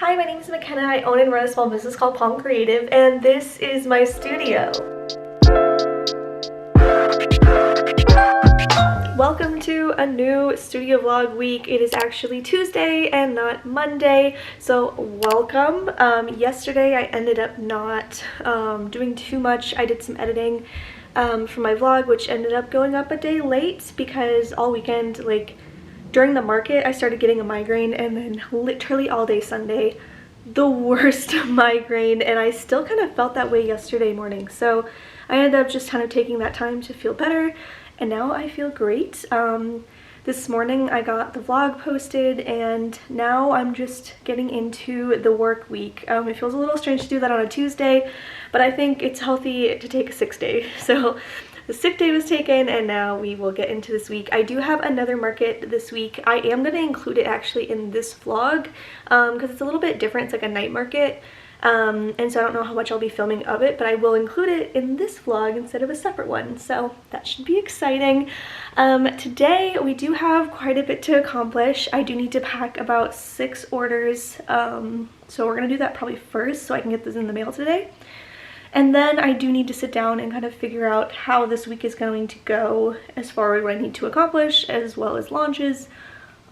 Hi, my name is McKenna. I own and run a small business called Palm Creative, and this is my studio. Welcome to a new studio vlog week. It is actually Tuesday and not Monday, so welcome. Yesterday I ended up not doing too much. I did some editing for my vlog, which ended up going up a day late because all weekend, like during the market, I started getting a migraine, and then literally all day Sunday, the worst migraine, and I still kind of felt that way yesterday morning. So I ended up just kind of taking that time to feel better, and now I feel great. This morning I got the vlog posted, and now I'm just getting into the work week. It feels a little strange to do that on a Tuesday, but I think it's healthy to take a 6 day. So the sick day was taken, and now we will get into this week. I do have another market this week. I am going to include it actually in this vlog because it's a little bit different. It's like a night market, and so I don't know how much I'll be filming of it, but I will include it in this vlog instead of a separate one, so that should be exciting. Today we do have quite a bit to accomplish. I do need to pack about 6 orders, so we're going to do that probably first so I can get this in the mail today. And then I do need to sit down and kind of figure out how this week is going to go as far as what I need to accomplish, as well as launches,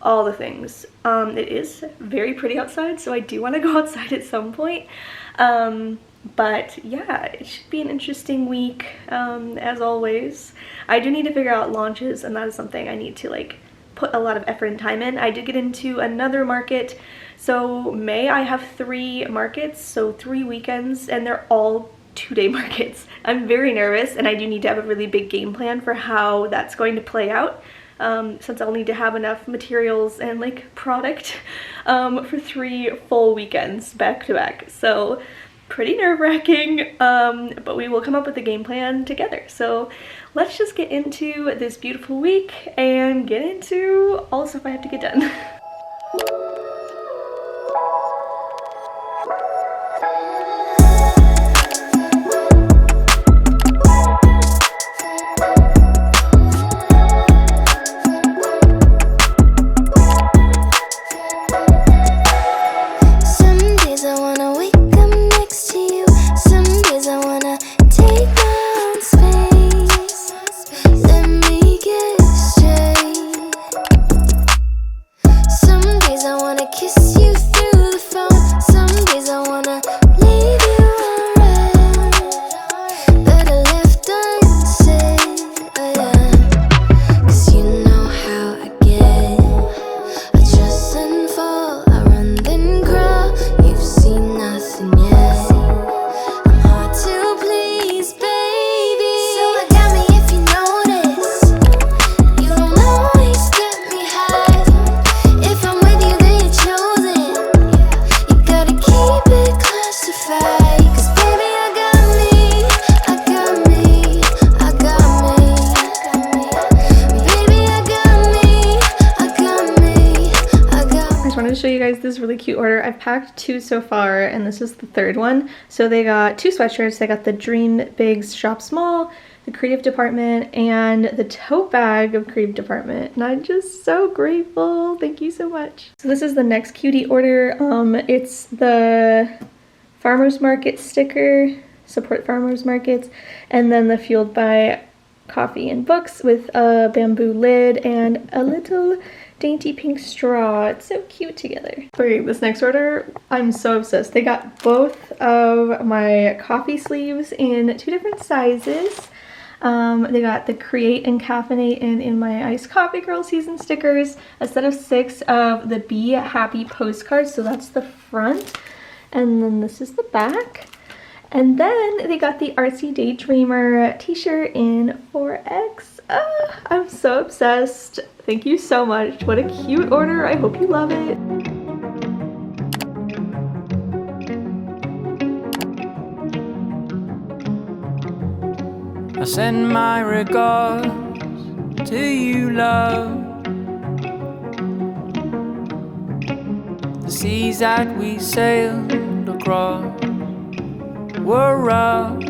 all the things. It is very pretty outside, so I do want to go outside at some point. But yeah, it should be an interesting week, as always. I do need to figure out launches, and that is something I need to like put a lot of effort and time in. I did get into another market. So May I have 3 markets, so 3 weekends, and they're all 2-day markets. I'm very nervous, and I do need to have a really big game plan for how that's going to play out, since I'll need to have enough materials and like product for 3 full weekends back to back. So pretty nerve-wracking, but we will come up with a game plan together. So let's just get into this beautiful week and get into all the stuff I have to get done. Show you guys this really cute order. I've packed 2 so far, and this is the 3rd one. So they got 2 sweatshirts. They got the Dream Bigs Shop Small, the Creative Department, and the tote bag of Creative Department, and I'm just so grateful. Thank you so much. So this is the next cutie order. It's the Farmers Market sticker, support farmers markets, and then the Fueled by Coffee and Books with a bamboo lid and a little dainty pink straw. It's so cute together. Okay, this next order, I'm so obsessed. They got both of my coffee sleeves in 2 different sizes. They got the Create and Caffeinate and In My Iced Coffee Girl season stickers, a set of 6 of the Be Happy postcards, so that's the front, and then this is the back. And then they got the Artsy Daydreamer t-shirt in 4X. I'm so obsessed. Thank you so much. What a cute order. I hope you love it. I send my regards to you, love. The seas that we sailed across were rough,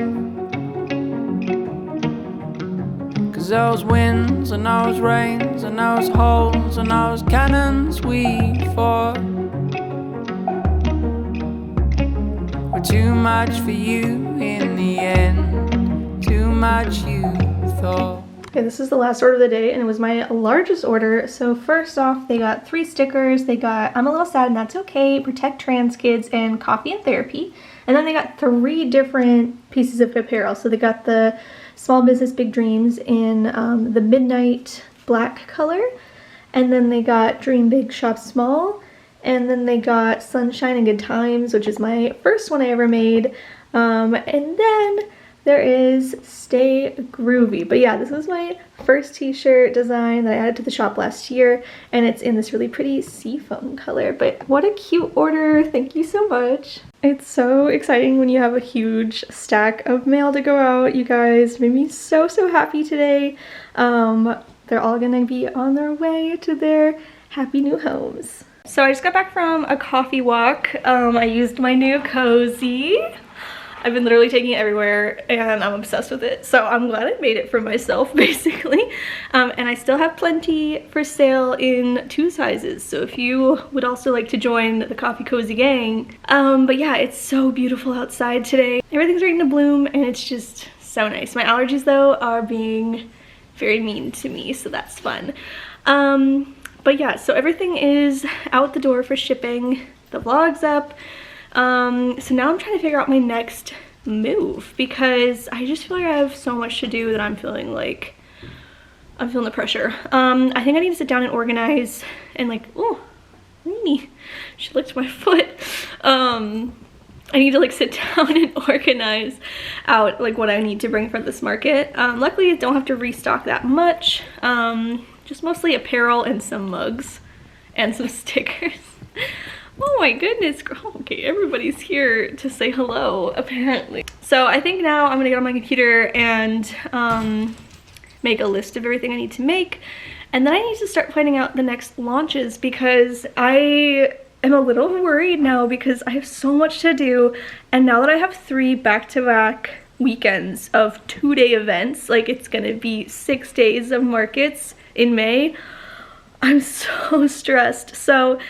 'cause those winds and those rains and those holes and those cannons we fought too much for you in the end. Too much you thought. Okay, this is the last order of the day, and it was my largest order. So first off, they got 3 stickers. They got I'm a Little Sad and That's Okay, Protect Trans Kids, and Coffee and Therapy. And then they got 3 different pieces of apparel. So they got the Small Business Big Dreams in the midnight black color. And then they got Dream Big Shop Small. And then they got Sunshine and Good Times, which is my first one I ever made. And then there is Stay Groovy. But yeah, this was my first t-shirt design that I added to the shop last year, and it's in this really pretty seafoam color. But what a cute order. Thank you so much. It's so exciting when you have a huge stack of mail to go out. You guys made me so happy today. They're all gonna be on their way to their happy new homes. So I just got back from a coffee walk. I used my new cozy. I've been literally taking it everywhere and I'm obsessed with it. So I'm glad I made it for myself, basically. And I still have plenty for sale in 2 sizes. So if you would also like to join the Coffee Cozy gang. But yeah, it's so beautiful outside today. Everything's starting to bloom and it's just so nice. My allergies though are being very mean to me, so that's fun. But yeah, so everything is out the door for shipping. The vlog's up. So now I'm trying to figure out my next move because I just feel like I have so much to do that I'm feeling the pressure. I think I need to sit down and organize and like, oh, Mimi, she licked my foot. I need to like sit down and organize out like what I need to bring for this market. Luckily I don't have to restock that much. Just mostly apparel and some mugs and some stickers. Oh my goodness, okay, everybody's here to say hello, apparently. So I think now I'm gonna get on my computer and make a list of everything I need to make. And then I need to start planning out the next launches because I am a little worried now because I have so much to do. And now that I have 3 back-to-back weekends of 2-day events, like it's gonna be 6 days of markets in May, I'm so stressed. So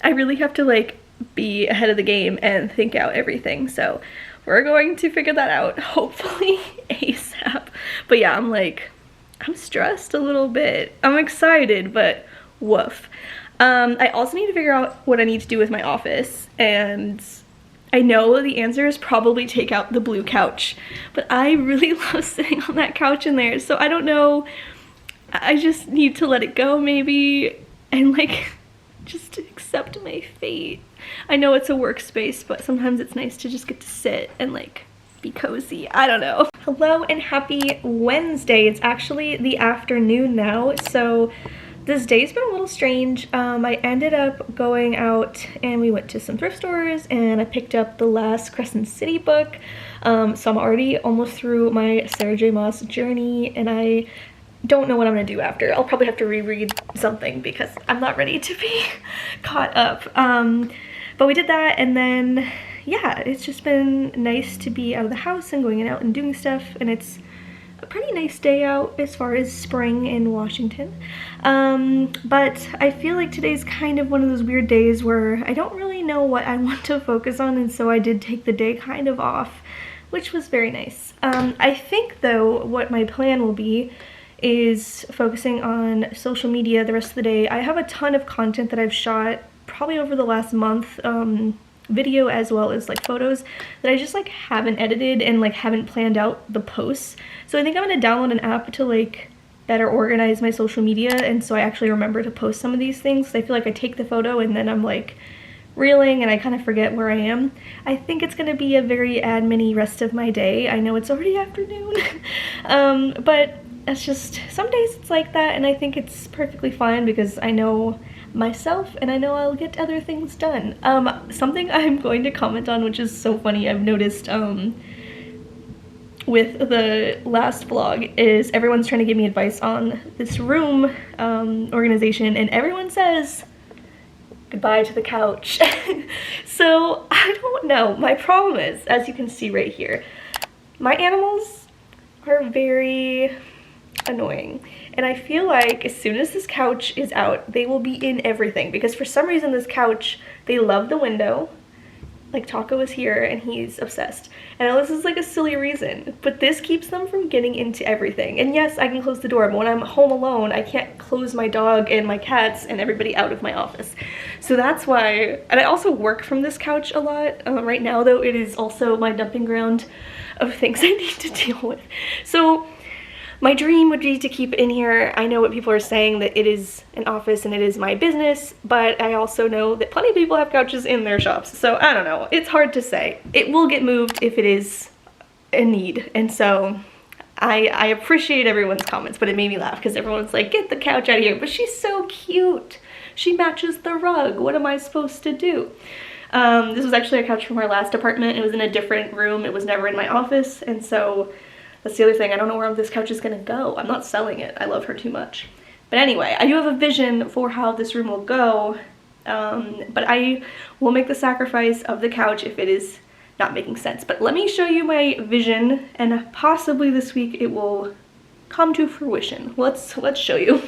I really have to like be ahead of the game and think out everything. So we're going to figure that out hopefully ASAP. But yeah, I'm stressed a little bit. I'm excited, but woof. I also need to figure out what I need to do with my office, and I know the answer is probably take out the blue couch, but I really love sitting on that couch in there. So I don't know. I just need to let it go maybe and like just accept my fate. I know it's a workspace, but sometimes it's nice to just get to sit and like be cozy. I don't know. Hello and happy Wednesday. It's actually the afternoon now, so this day's been a little strange. I ended up going out and we went to some thrift stores and I picked up the last Crescent City book. So I'm already almost through my Sarah J. Maas journey and I don't know what I'm gonna do after. I'll probably have to reread something because I'm not ready to be caught up. But we did that, and then yeah, it's just been nice to be out of the house and going out and doing stuff, and it's a pretty nice day out as far as spring in Washington. But I feel like today's kind of one of those weird days where I don't really know what I want to focus on, and so I did take the day kind of off, which was very nice. I think though what my plan will be is focusing on social media the rest of the day. I have a ton of content that I've shot probably over the last month, video as well as like photos that I just like haven't edited and like haven't planned out the posts. So I think I'm gonna download an app to like better organize my social media, and so I actually remember to post some of these things. I feel like I take the photo and then I'm like reeling and I kind of forget where I am. I think it's gonna be a very admin-y rest of my day. I know it's already afternoon, but it's just, some days it's like that, and I think it's perfectly fine because I know myself and I know I'll get other things done. Something I'm going to comment on, which is so funny, I've noticed with the last vlog, is everyone's trying to give me advice on this room organization, and everyone says goodbye to the couch. So I don't know. My problem is, as you can see right here, my animals are very annoying, and I feel like as soon as this couch is out they will be in everything, because for some reason this couch, they love the window, like Taco is here and he's obsessed. And I know this is like a silly reason, but this keeps them from getting into everything. And yes, I can close the door, but when I'm home alone, I can't close my dog and my cats and everybody out of my office. So that's why, and I also work from this couch a lot. Right now though, it is also my dumping ground of things I need to deal with. So my dream would be to keep it in here. I know what people are saying, that it is an office and it is my business, but I also know that plenty of people have couches in their shops. So I don't know, it's hard to say. It will get moved if it is a need. And so I appreciate everyone's comments, but it made me laugh because everyone's like, get the couch out of here. But she's so cute. She matches the rug. What am I supposed to do? This was actually a couch from our last apartment. It was in a different room. It was never in my office. And so that's the other thing. I don't know where this couch is gonna go. I'm not selling it. I love her too much. But anyway, I do have a vision for how this room will go, but I will make the sacrifice of the couch if it is not making sense. But let me show you my vision, and possibly this week it will come to fruition. Let's show you.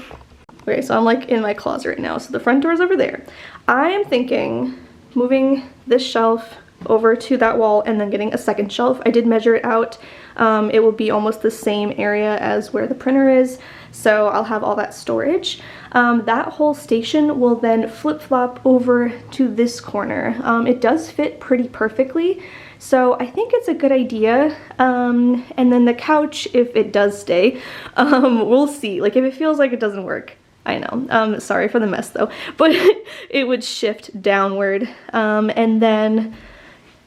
Okay, so I'm like in my closet right now. So the front door is over there. I am thinking moving this shelf over to that wall and then getting a second shelf. I did measure it out. It will be almost the same area as where the printer is, so I'll have all that storage. That whole station will then flip-flop over to this corner. It does fit pretty perfectly, so I think it's a good idea. And then the couch, if it does stay, we'll see. Like if it feels like it doesn't work, I know. Sorry for the mess though, but it would shift downward. And then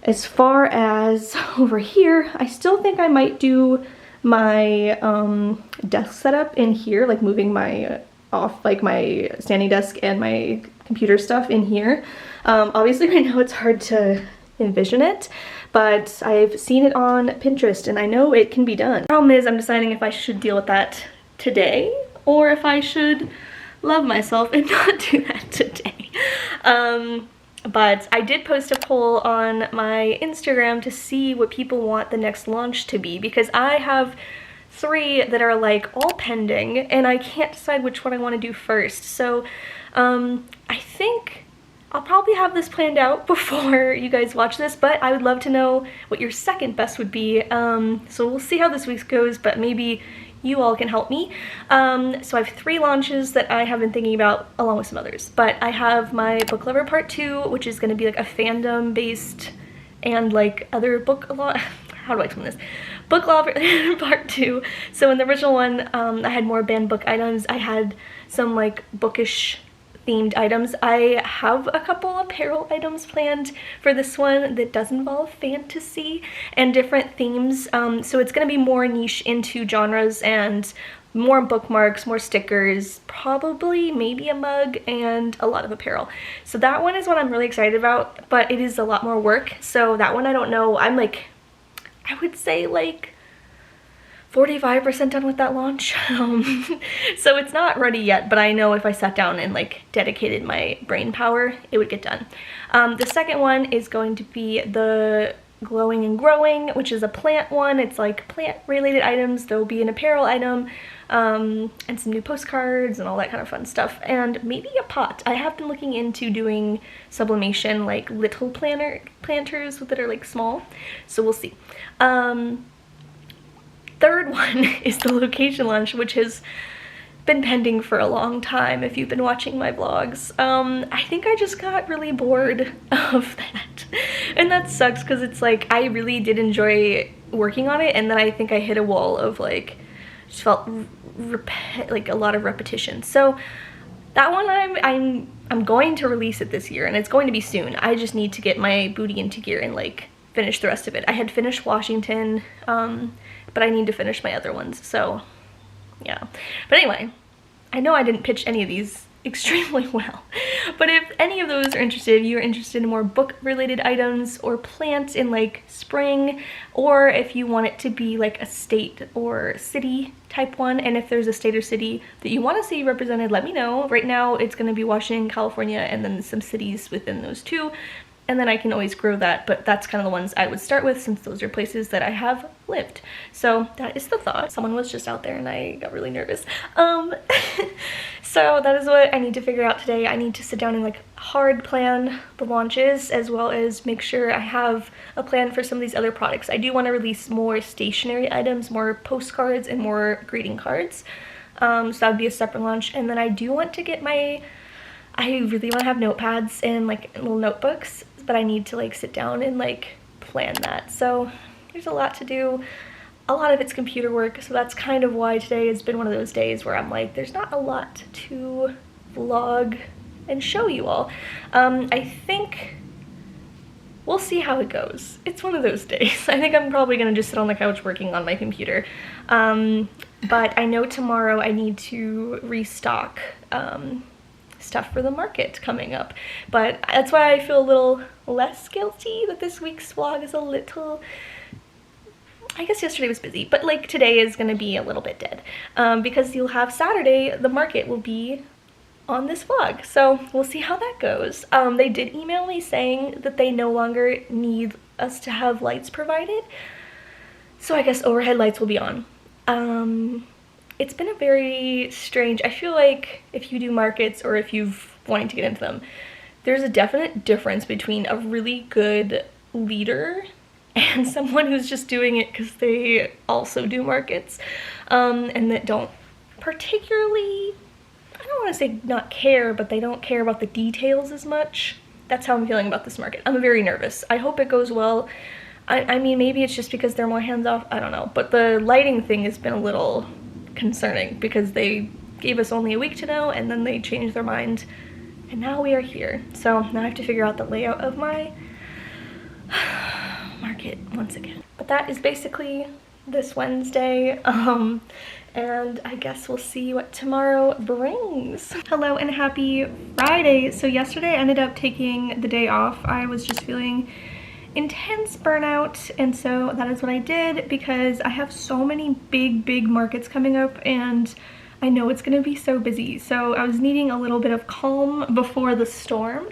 as far as over here, I still think I might do my desk setup in here, like moving my my standing desk and my computer stuff in here. Obviously right now it's hard to envision it, but I've seen it on Pinterest and I know it can be done. The problem is I'm deciding if I should deal with that today or if I should love myself and not do that today. But I did post a poll on my Instagram to see what people want the next launch to be, because I have 3 that are like all pending and I can't decide which one I want to do first. So I think I'll probably have this planned out before you guys watch this, but I would love to know what your second best would be. So we'll see how this week goes, but maybe you all can help me. So I have 3 launches that I have been thinking about along with some others, but I have my Book Lover Part 2, which is going to be like a fandom based and like other book, how do I explain this? Book Lover Part 2. So in the original one, I had more banned book items. I had some like bookish themed items. I have a couple apparel items planned for this one that does involve fantasy and different themes. So it's going to be more niche into genres and more bookmarks, more stickers, probably maybe a mug and a lot of apparel. So that one is what I'm really excited about, but it is a lot more work. So that one I don't know. I'm like, I would say like 45% done with that launch. So it's not ready yet, but I know if I sat down and like dedicated my brain power, it would get done. The second one is going to be the Glowing and Growing, which is a plant one. It's like plant related items. There will be an apparel item and some new postcards and all that kind of fun stuff, and maybe a pot. I have been looking into doing sublimation, like little planters that are like small, so we'll see. Third one is the location launch, which has been pending for a long time if you've been watching my vlogs. I think I just got really bored of that, and that sucks because it's like I really did enjoy working on it, and then I think I hit a wall of like, just felt like a lot of repetition. So that one I'm going to release it this year, and it's going to be soon. I just need to get my booty into gear and like finish the rest of it. I had finished Washington, but I need to finish my other ones, so yeah. But anyway, I know I didn't pitch any of these extremely well, but if any of those are interested, if you're interested in more book related items or plants in like spring, or if you want it to be like a state or city type one, and if there's a state or city that you want to see represented, let me know. Right now it's going to be Washington, California, and then some cities within those two. and then I can always grow that, but that's kind of the ones I would start with since those are places that I have lived. So that is the thought. Someone was just out there and I got really nervous. So that is what I need to figure out today. I need to sit down and like hard plan the launches, as well as make sure I have a plan for some of these other products. I do want to release more stationery items, more postcards and more greeting cards. So that would be a separate launch. And then I do want to get I really want to have notepads and like little notebooks, but I need to like sit down and like plan that. So there's a lot to do. A lot of it's computer work, so that's kind of why today has been one of those days where I'm like, there's not a lot to vlog and show you all. I think we'll see how it goes. It's one of those days. I think I'm probably gonna just sit on the couch working on my computer. But I know tomorrow I need to restock stuff for the market coming up. But that's why I feel a little less guilty that this week's vlog is a little, I guess yesterday was busy, but like today is gonna be a little bit dead. Because you'll have Saturday, the market will be on this vlog. So we'll see how that goes. They did email me saying that they no longer need us to have lights provided. So I guess overhead lights will be on. It's been a very strange, I feel like if you do markets or if you've wanting to get into them, there's a definite difference between a really good leader and someone who's just doing it because they also do markets, and that don't particularly, I don't want to say not care, but they don't care about the details as much. That's how I'm feeling about this market. I'm very nervous. I hope it goes well. I mean, maybe it's just because they're more hands-off, I don't know. But the lighting thing has been a little concerning because they gave us only a week to know and then they changed their mind and now we are here. So now I have to figure out the layout of my market once again. But that is basically this Wednesday, and I guess we'll see what tomorrow brings. Hello and happy Friday. So yesterday I ended up taking the day off. I was just feeling intense burnout, and so that is what I did because I have so many big markets coming up and I know it's gonna be so busy. So I was needing a little bit of calm before the storm.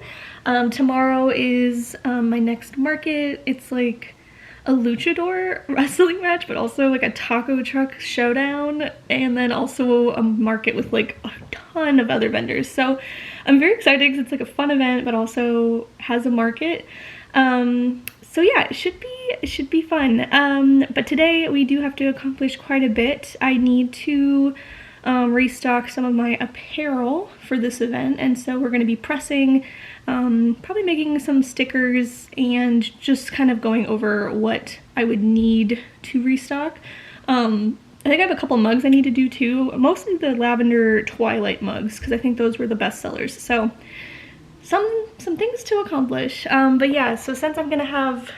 Tomorrow is my next market. It's like a luchador wrestling match, but also like a taco truck showdown, and then also a market with like a ton of other vendors. So I'm very excited because it's like a fun event, but also has a market. So yeah, it should be fun. But today we do have to accomplish quite a bit. I need to restock some of my apparel for this event, and so we're going to be pressing, probably making some stickers and just kind of going over what I would need to restock. I think I have a couple mugs I need to do too, mostly the lavender twilight mugs because I think those were the best sellers. So some things to accomplish. But yeah, so since I'm gonna have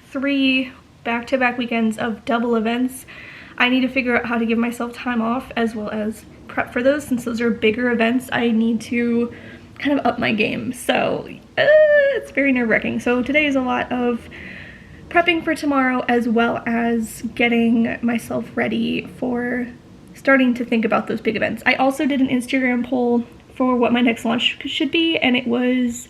3 back-to-back weekends of double events, I need to figure out how to give myself time off as well as prep for those. Since those are bigger events, I need to kind of up my game. So it's very nerve-wracking. So today is a lot of prepping for tomorrow as well as getting myself ready for starting to think about those big events. I also did an Instagram poll for what my next launch should be, and it was,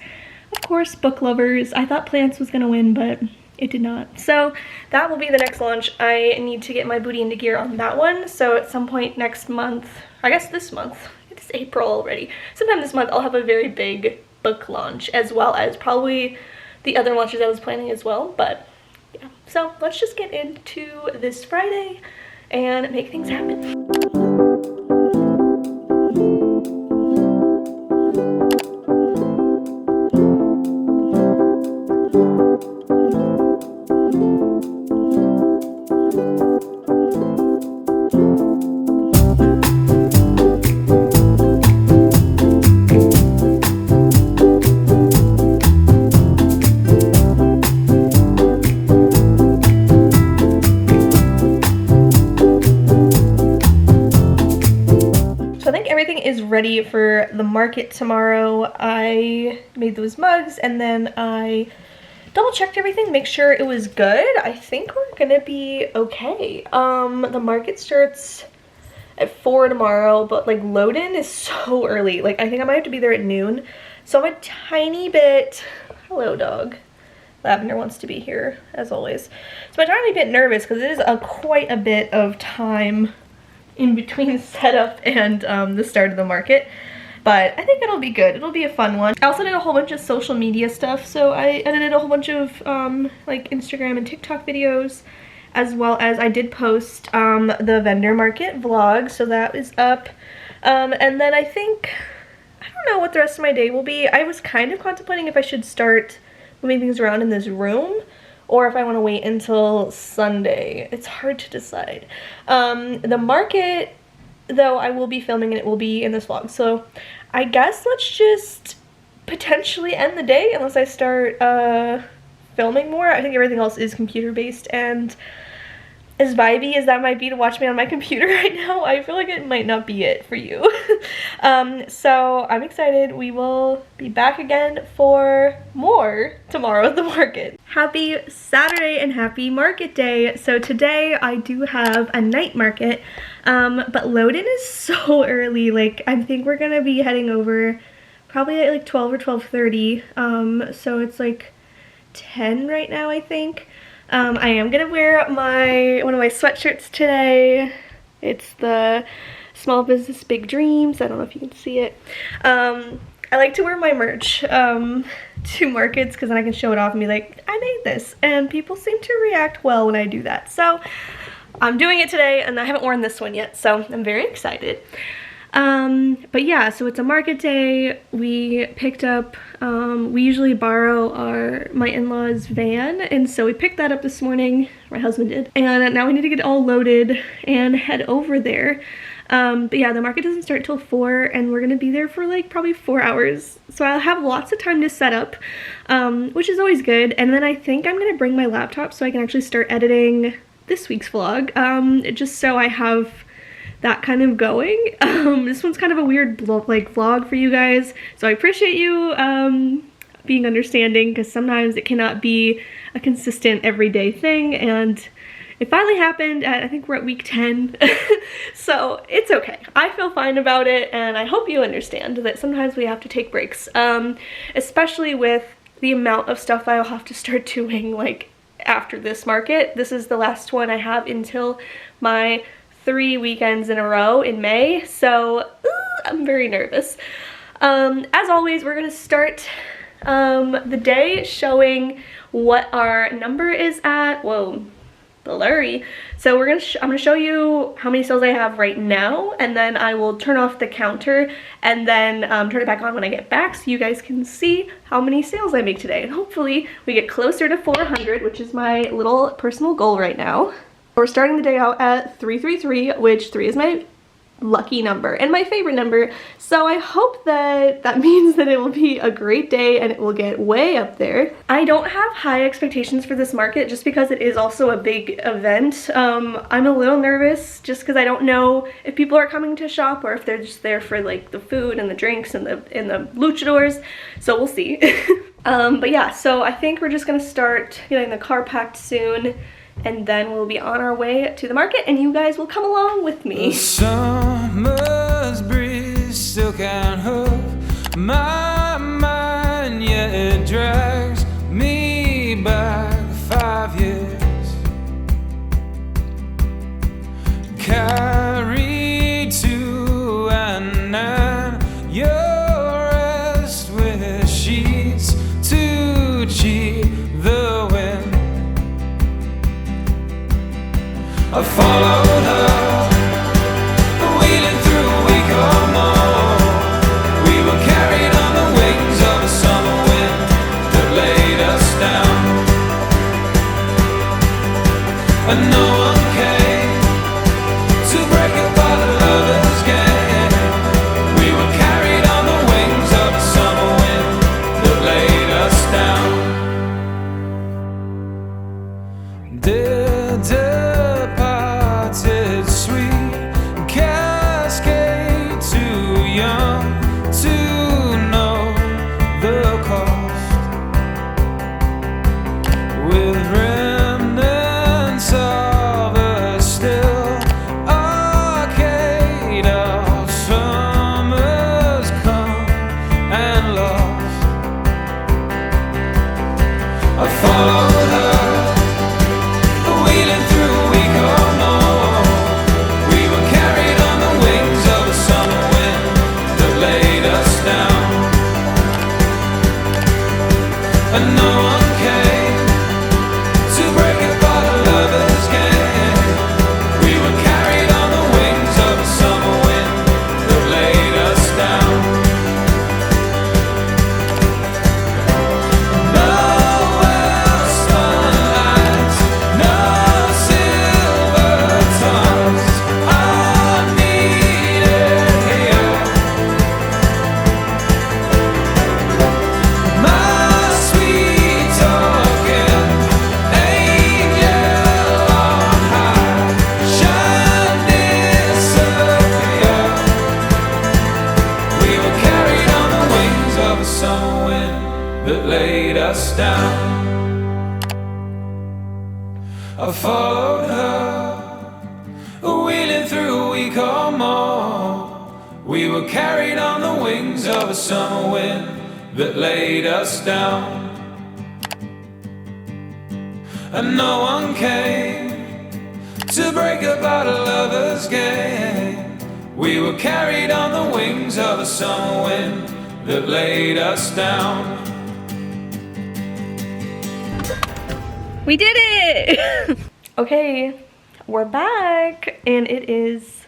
of course, book lovers. I thought plants was gonna win, but it did not. So that will be the next launch. I need to get my booty into gear on that one. So at some point next month, I guess this month, it's April already, sometime this month I'll have a very big book launch, as well as probably the other launches I was planning as well. But yeah, so let's just get into this Friday and make things happen. Is ready for the market tomorrow. I made those mugs and then I double checked everything, make sure it was good. I think we're gonna be okay. The market starts at 4 tomorrow, but like load-in is so early. Like I think I might have to be there at noon. So I'm a tiny bit, hello dog. Lavender wants to be here, as always. So I'm trying to be a bit nervous because it is quite a bit of time in between setup and the start of the market. But I think it'll be good. It'll be a fun one. I also did a whole bunch of social media stuff. So I edited a whole bunch of like Instagram and TikTok videos, as well as I did post the vendor market vlog. So that is up. And then I think, I don't know what the rest of my day will be. I was kind of contemplating if I should start moving things around in this room or if I want to wait until Sunday. It's hard to decide. The market, though, I will be filming and it will be in this vlog. So I guess let's just potentially end the day unless I start filming more. I think everything else is computer based, and as vibey as that might be to watch me on my computer right now, I feel like it might not be it for you. So I'm excited. We will be back again for more tomorrow at the market. Happy Saturday and happy market day. So today I do have a night market, but load-in is so early. Like, I think we're gonna be heading over probably at like 12 or 12:30. So it's like 10 right now, I think. I am gonna wear one of my sweatshirts today. It's the Small Business Big Dreams. I don't know if you can see it. I like to wear my merch to markets because then I can show it off and be like, I made this, and people seem to react well when I do that. So I'm doing it today, and I haven't worn this one yet, so I'm very excited. But yeah, so it's a market day. We picked up, we usually borrow my in-laws' van, and so we picked that up this morning, my husband did, and now we need to get it all loaded and head over there. But yeah, the market doesn't start till 4, and we're gonna be there for like probably 4 hours, so I'll have lots of time to set up, which is always good. And then I think I'm gonna bring my laptop so I can actually start editing this week's vlog, just so I have that kind of going. This one's kind of a weird vlog for you guys, so I appreciate you being understanding, because sometimes it cannot be a consistent everyday thing, and it finally happened I think we're at week 10. So it's okay. I feel fine about it, and I hope you understand that sometimes we have to take breaks, especially with the amount of stuff I'll have to start doing like after this market. This is the last one I have until my 3 weekends in a row in May, so I'm very nervous. As always, we're gonna start the day showing what our number is at. Whoa, blurry. So I'm gonna show you how many sales I have right now, and then I will turn off the counter and then turn it back on when I get back, so you guys can see how many sales I make today. And hopefully we get closer to 400, which is my little personal goal right now. We're starting the day out at 333, which 3 is my lucky number and my favorite number. So I hope that means that it will be a great day and it will get way up there. I don't have high expectations for this market just because it is also a big event. I'm a little nervous just because I don't know if people are coming to shop or if they're just there for like the food and the drinks and the luchadors. So we'll see. But yeah, so I think we're just gonna start getting the car packed soon, and then we'll be on our way to the market, and you guys will come along with me. The summer's breeze still can't hurt my mind, yet it drags me back 5 years. Carried to and your rest with sheets to cheat the wind. I followed her, wheeling through a week or more. We were carried on the wings of a summer wind that laid us down, and no one came to break apart the lovers' game. We were carried on the wings of a summer wind that laid us down. Departed sweet cascade, too young to know the cost, with remnants of a still arcade of summers come and lost. I I followed her, wheeling through a week or more. We were carried on the wings of a summer wind that laid us down. And no one came to break up our lover's game. We were carried on the wings of a summer wind that laid us down. We did it! Okay, we're back, and it is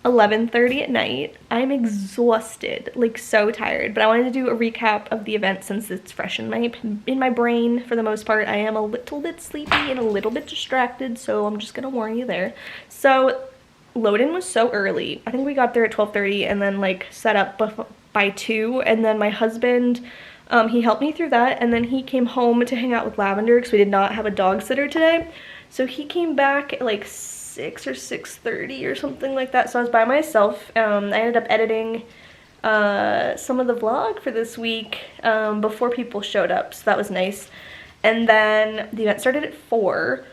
11:30 at night. I'm exhausted, like so tired, but I wanted to do a recap of the event since it's fresh in my brain for the most part. I am a little bit sleepy and a little bit distracted, so I'm just gonna warn you there. So load-in was so early. I think we got there at 12:30 and then like set up by 2, and then my husband, he helped me through that, and then he came home to hang out with Lavender because we did not have a dog sitter today. So he came back at like 6 or 6:30 or something like that, so I was by myself. I ended up editing some of the vlog for this week before people showed up, so that was nice. And then the event started at 4,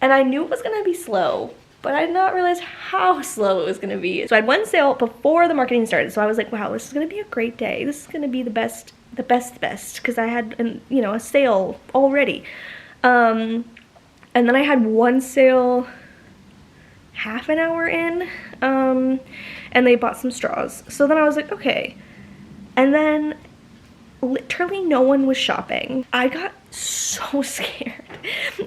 and I knew it was gonna be slow, but I did not realize how slow it was gonna be. So I had one sale before the marketing started, so I was like, wow, this is gonna be a great day. This is gonna be the best, because I had a sale already. And then I had one sale half an hour in, and they bought some straws. So then I was like, okay. And then literally no one was shopping. I got so scared.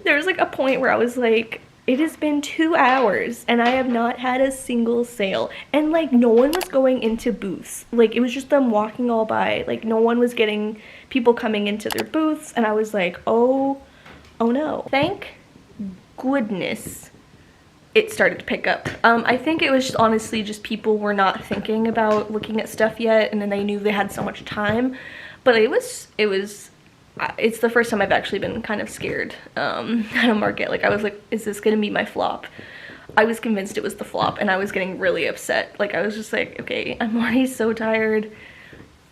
There was like a point where I was like, it has been 2 hours and I have not had a single sale. And like no one was going into booths. Like it was just them walking all by. Like no one was getting people coming into their booths. And I was like, oh no. Thank goodness it started to pick up. I think it was just, honestly just people were not thinking about looking at stuff yet, and then they knew they had so much time. But it's the first time I've actually been kind of scared at a market. Like I was like, is this gonna be my flop? I was convinced it was the flop, and I was getting really upset. Like I was just like, okay, I'm already so tired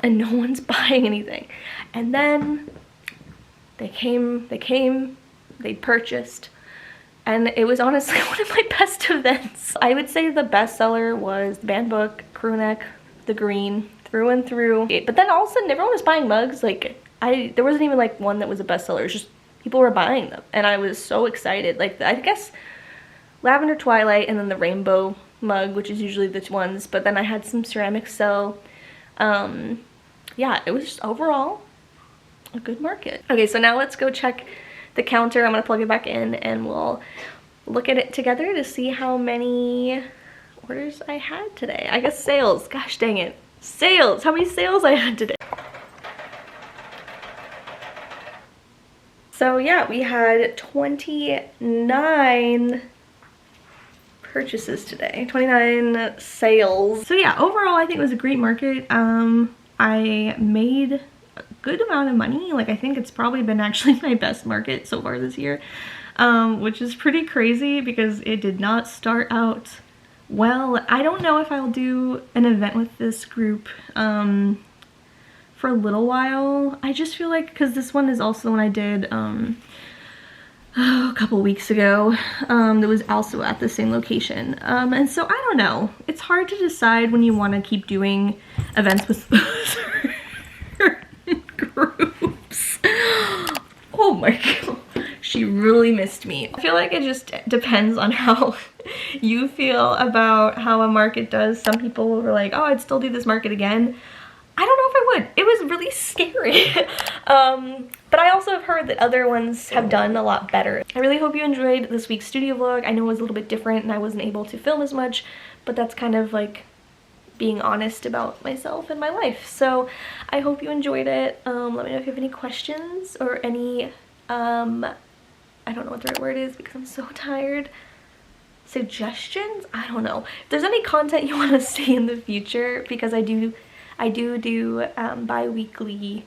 and no one's buying anything. And then they came, they purchased, and it was honestly one of my best events. I would say the best seller was the band book, crew neck, the green, through and through. But then all of a sudden everyone was buying mugs. Like there wasn't even like one that was a bestseller. It was just people were buying them, and I was so excited. Like I guess Lavender Twilight and then the rainbow mug, which is usually the ones, but then I had some ceramics sell. Yeah, it was just overall a good market. Okay, so now let's go check the counter. I'm gonna plug it back in and we'll look at it together to see how many orders I had today. I guess sales, gosh dang it. Sales, how many sales I had today. So yeah, we had 29 purchases today, 29 sales. So yeah, overall I think it was a great market. I made a good amount of money. Like I think it's probably been actually my best market so far this year, which is pretty crazy because it did not start out well. I don't know if I'll do an event with this group for a little while. I just feel like, because this one is also the one I did a couple weeks ago, that was also at the same location, and so I don't know, it's hard to decide when you want to keep doing events with groups. Oh my god, she really missed me. I feel like it just depends on how you feel about how a market does. Some people were like, oh, I'd still do this market again. I don't know if I would. It was really scary. But I also have heard that other ones have done a lot better. I really hope you enjoyed this week's studio vlog. I know it was a little bit different and I wasn't able to film as much, but that's kind of like being honest about myself and my life. So I hope you enjoyed it. Let me know if you have any questions or any, I don't know what the right word is because I'm so tired. Suggestions? I don't know. If there's any content you want to see in the future, because I do bi-weekly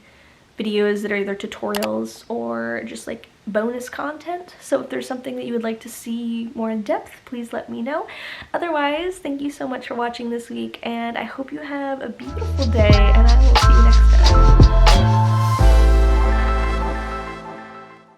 videos that are either tutorials or just like bonus content. So if there's something that you would like to see more in depth, please let me know. Otherwise, thank you so much for watching this week, and I hope you have a beautiful day, and I will